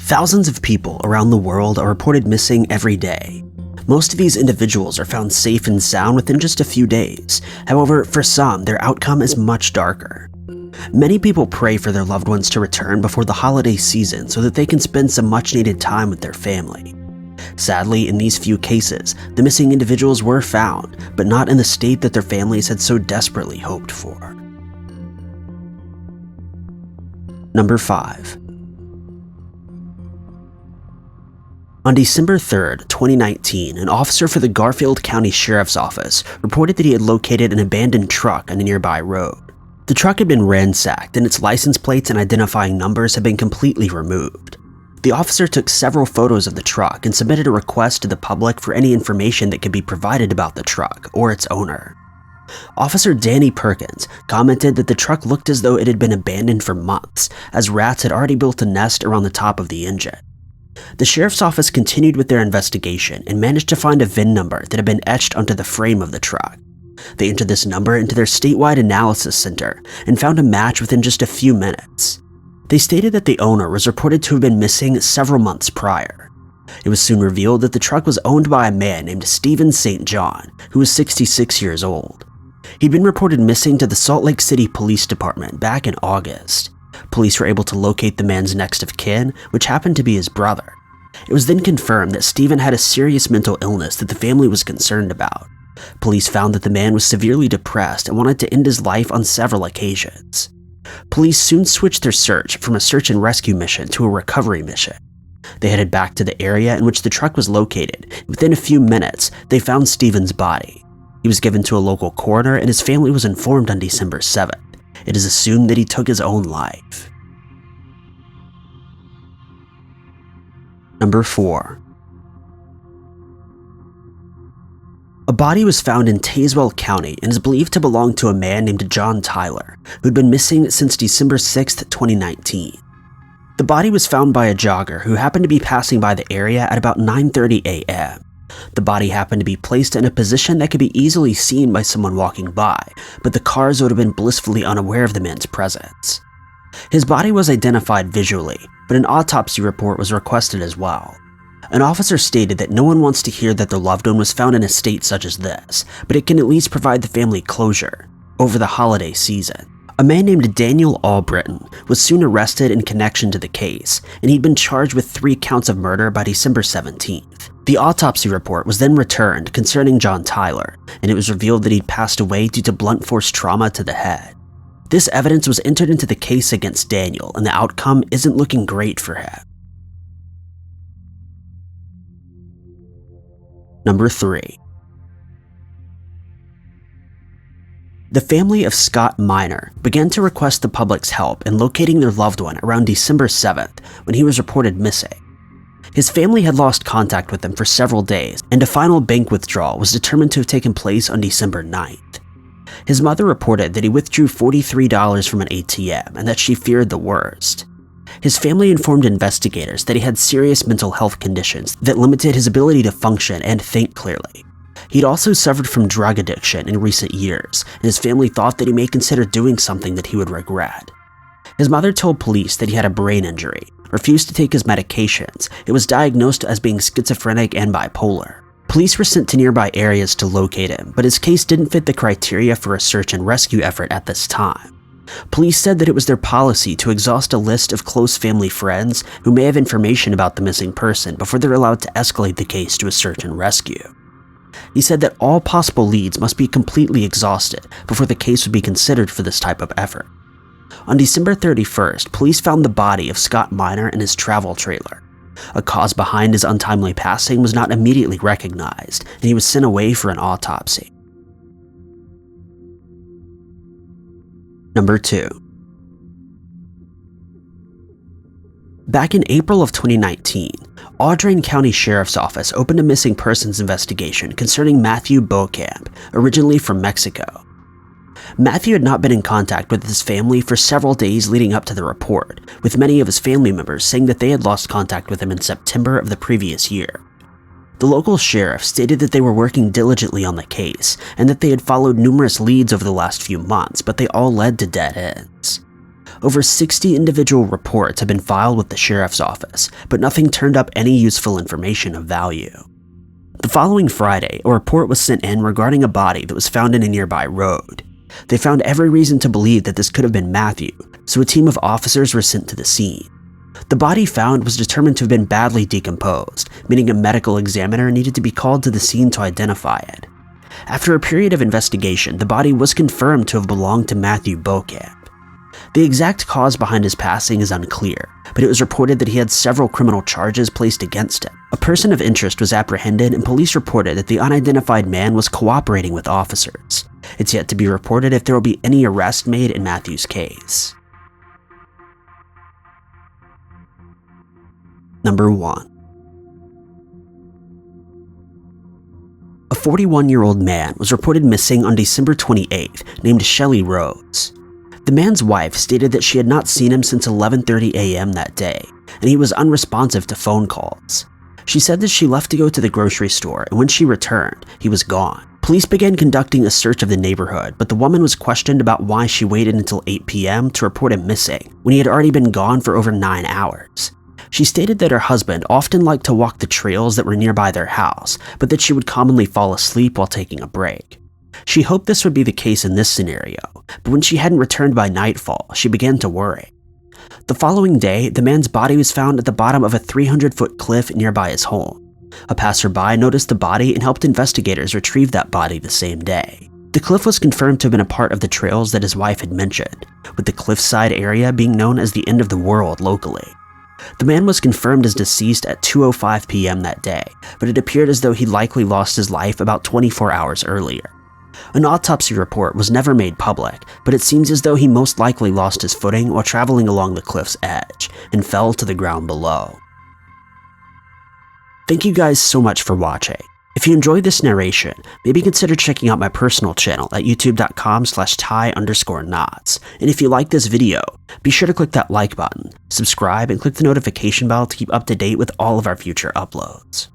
Thousands of people around the world are reported missing every day. Most of these individuals are found safe and sound within just a few days. However, for some, their outcome is much darker. Many people pray for their loved ones to return before the holiday season so that they can spend some much-needed time with their family. Sadly, in these few cases, the missing individuals were found, but not in the state that their families had so desperately hoped for. Number 5. On December 3, 2019, an officer for the Garfield County Sheriff's Office reported that he had located an abandoned truck on a nearby road. The truck had been ransacked and its license plates and identifying numbers had been completely removed. The officer took several photos of the truck and submitted a request to the public for any information that could be provided about the truck or its owner. Officer Danny Perkins commented that the truck looked as though it had been abandoned for months, as rats had already built a nest around the top of the engine. The sheriff's office continued with their investigation and managed to find a VIN number that had been etched onto the frame of the truck. They entered this number into their statewide analysis center and found a match within just a few minutes. They stated that the owner was reported to have been missing several months prior. It was soon revealed that the truck was owned by a man named Stephen St. John, who was 66 years old. He'd been reported missing to the Salt Lake City Police Department back in August. Police were able to locate the man's next of kin, which happened to be his brother. It was then confirmed that Stephen had a serious mental illness that the family was concerned about. Police found that the man was severely depressed and wanted to end his life on several occasions. Police soon switched their search from a search and rescue mission to a recovery mission. They headed back to the area in which the truck was located. Within a few minutes, they found Stephen's body. He was given to a local coroner and his family was informed on December 7th. It is assumed that he took his own life. Number 4. A body was found in Tazewell County and is believed to belong to a man named John Tyler, who'd been missing since December 6, 2019. The body was found by a jogger who happened to be passing by the area at about 9:30 a.m. The body happened to be placed in a position that could be easily seen by someone walking by, but the cars would have been blissfully unaware of the man's presence. His body was identified visually, but an autopsy report was requested as well. An officer stated that no one wants to hear that their loved one was found in a state such as this, but it can at least provide the family closure over the holiday season. A man named Daniel Albritton was soon arrested in connection to the case, and he'd been charged with 3 counts of murder by December 17th. The autopsy report was then returned concerning John Tyler, and it was revealed that he'd passed away due to blunt force trauma to the head. This evidence was entered into the case against Daniel, and the outcome isn't looking great for him. Number 3. The family of Scott Miner began to request the public's help in locating their loved one around December 7th when he was reported missing. His family had lost contact with him for several days, and a final bank withdrawal was determined to have taken place on December 9th. His mother reported that he withdrew $43 from an ATM and that she feared the worst. His family informed investigators that he had serious mental health conditions that limited his ability to function and think clearly. He'd also suffered from drug addiction in recent years, and his family thought that he may consider doing something that he would regret. His mother told police that he had a brain injury, refused to take his medications, and was diagnosed as being schizophrenic and bipolar. Police were sent to nearby areas to locate him, but his case didn't fit the criteria for a search and rescue effort at this time. Police said that it was their policy to exhaust a list of close family friends who may have information about the missing person before they're allowed to escalate the case to a search and rescue. He said that all possible leads must be completely exhausted before the case would be considered for this type of effort. On December 31st, police found the body of Scott Miner in his travel trailer. A cause behind his untimely passing was not immediately recognized, and he was sent away for an autopsy. Number 2. Back in April of 2019, Audrain County Sheriff's Office opened a missing persons investigation concerning Matthew Boca, originally from Mexico. Matthew had not been in contact with his family for several days leading up to the report, with many of his family members saying that they had lost contact with him in September of the previous year. The local sheriff stated that they were working diligently on the case and that they had followed numerous leads over the last few months, but they all led to dead ends. Over 60 individual reports have been filed with the sheriff's office, but nothing turned up any useful information of value. The following Friday, a report was sent in regarding a body that was found in a nearby road. They found every reason to believe that this could have been Matthew, so a team of officers were sent to the scene. The body found was determined to have been badly decomposed, meaning a medical examiner needed to be called to the scene to identify it. After a period of investigation, the body was confirmed to have belonged to Matthew Boca. The exact cause behind his passing is unclear, but it was reported that he had several criminal charges placed against him. A person of interest was apprehended, and police reported that the unidentified man was cooperating with officers. It's yet to be reported if there will be any arrest made in Matthew's case. Number 1. A 41-year-old man was reported missing on December 28th, named Shelly Rhodes. The man's wife stated that she had not seen him since 11:30 a.m. that day, and he was unresponsive to phone calls. She said that she left to go to the grocery store, and when she returned, he was gone. Police began conducting a search of the neighborhood, but the woman was questioned about why she waited until 8 p.m. to report him missing, when he had already been gone for over 9 hours. She stated that her husband often liked to walk the trails that were nearby their house, but that she would commonly fall asleep while taking a break. She hoped this would be the case in this scenario, but when she hadn't returned by nightfall, she began to worry. The following day, the man's body was found at the bottom of a 300-foot cliff nearby his home. A passerby noticed the body and helped investigators retrieve that body the same day. The cliff was confirmed to have been a part of the trails that his wife had mentioned, with the cliffside area being known as the end of the world locally. The man was confirmed as deceased at 2:05 p.m. that day, but it appeared as though he likely lost his life about 24 hours earlier. An autopsy report was never made public, but it seems as though he most likely lost his footing while traveling along the cliff's edge and fell to the ground below. Thank you guys so much for watching. If you enjoyed this narration, maybe consider checking out my personal channel at youtube.com/ty_knots. And if you like this video, be sure to click that like button, subscribe, and click the notification bell to keep up to date with all of our future uploads.